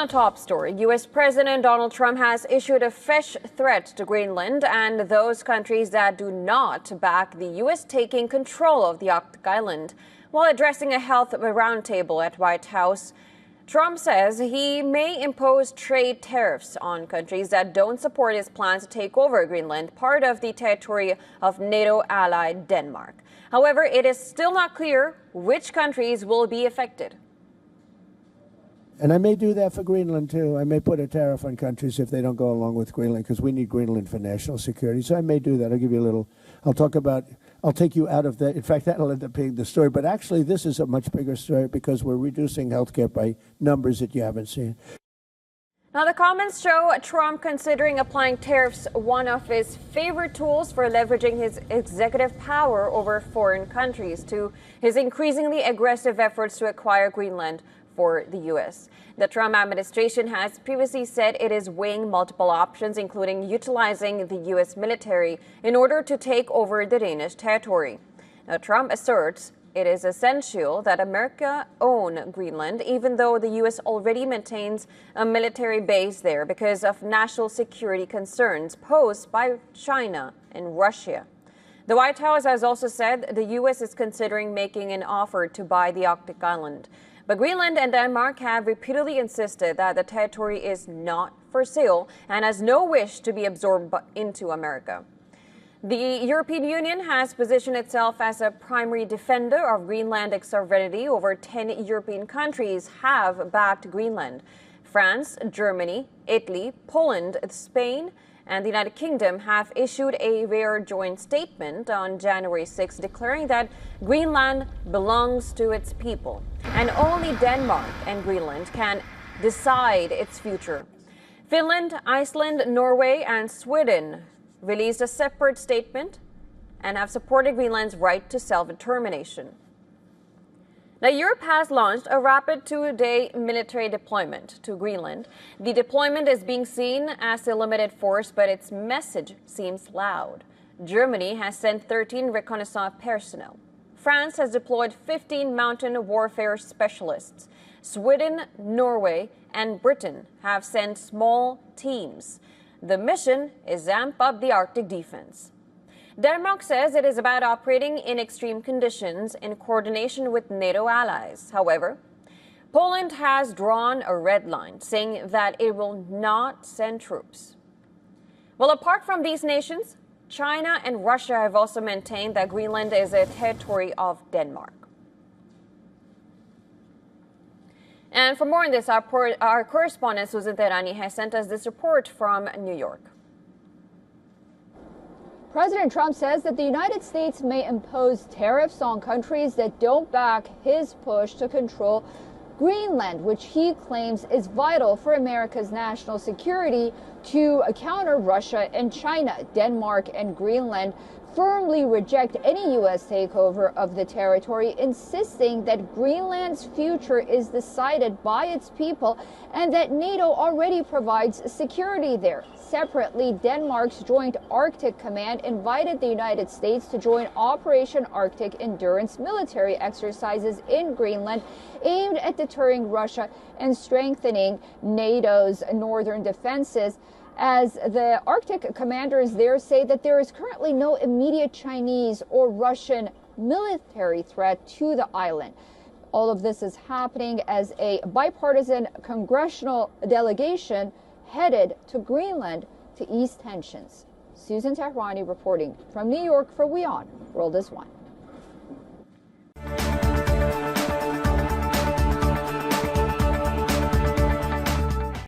a top story, U.S. President Donald Trump has issued a fresh threat to Greenland and those countries that do not back the U.S. taking control of the Arctic island. While addressing a health roundtable at White House, Trump says he may impose trade tariffs on countries that don't support his plans to take over Greenland, part of the territory of NATO ally Denmark. However, it is still not clear which countries will be affected. And I may do that for Greenland, too. I may put a tariff on countries if they don't go along with Greenland, because we need Greenland for national security. So I may do that. I'll give you a little, I'll take you out of that. In fact, that'll end up being the story. But actually, this is a much bigger story because we're reducing healthcare by numbers that you haven't seen. Now, the comments show Trump considering applying tariffs, one of his favorite tools for leveraging his executive power over foreign countries, to his increasingly aggressive efforts to acquire Greenland for the U.S. The Trump administration has previously said it is weighing multiple options, including utilizing the U.S. military in order to take over the Danish territory. Now, Trump asserts it is essential that America own Greenland, even though the U.S. already maintains a military base there because of national security concerns posed by China and Russia. The White House has also said the U.S. is considering making an offer to buy the Arctic island. But Greenland and Denmark have repeatedly insisted that the territory is not for sale and has no wish to be absorbed into America. The European Union has positioned itself as a primary defender of Greenlandic sovereignty. Over 10 European countries have backed Greenland. France, Germany, Italy, Poland, Spain, and the United Kingdom have issued a rare joint statement on January 6, declaring that Greenland belongs to its people, and only Denmark and Greenland can decide its future. Finland, Iceland, Norway, and Sweden released a separate statement and have supported Greenland's right to self-determination. Now, Europe has launched a rapid two-day military deployment to Greenland. The deployment is being seen as a limited force, but its message seems loud. Germany has sent 13 reconnaissance personnel. France has deployed 15 mountain warfare specialists. Sweden, Norway, and Britain have sent small teams. The mission is amp up the Arctic defense. Denmark says it is about operating in extreme conditions in coordination with NATO allies. However, Poland has drawn a red line, saying that it will not send troops. Well, apart from these nations, China and Russia have also maintained that Greenland is a territory of Denmark. And for more on this, our correspondent Susan Terani has sent us this report from New York. President Trump says that the United States may impose tariffs on countries that don't back his push to control Greenland, which he claims is vital for America's national security to counter Russia and China. Denmark and Greenland firmly reject any U.S. takeover of the territory, insisting that Greenland's future is decided by its people and that NATO already provides security there. Separately, Denmark's Joint Arctic Command invited the United States to join Operation Arctic Endurance military exercises in Greenland aimed at deterring Russia and strengthening NATO's northern defenses, as the Arctic commanders there say that there is currently no immediate Chinese or Russian military threat to the island. All of this is happening as a bipartisan congressional delegation headed to Greenland to ease tensions. Susan Tehrani reporting from New York for WION World is One.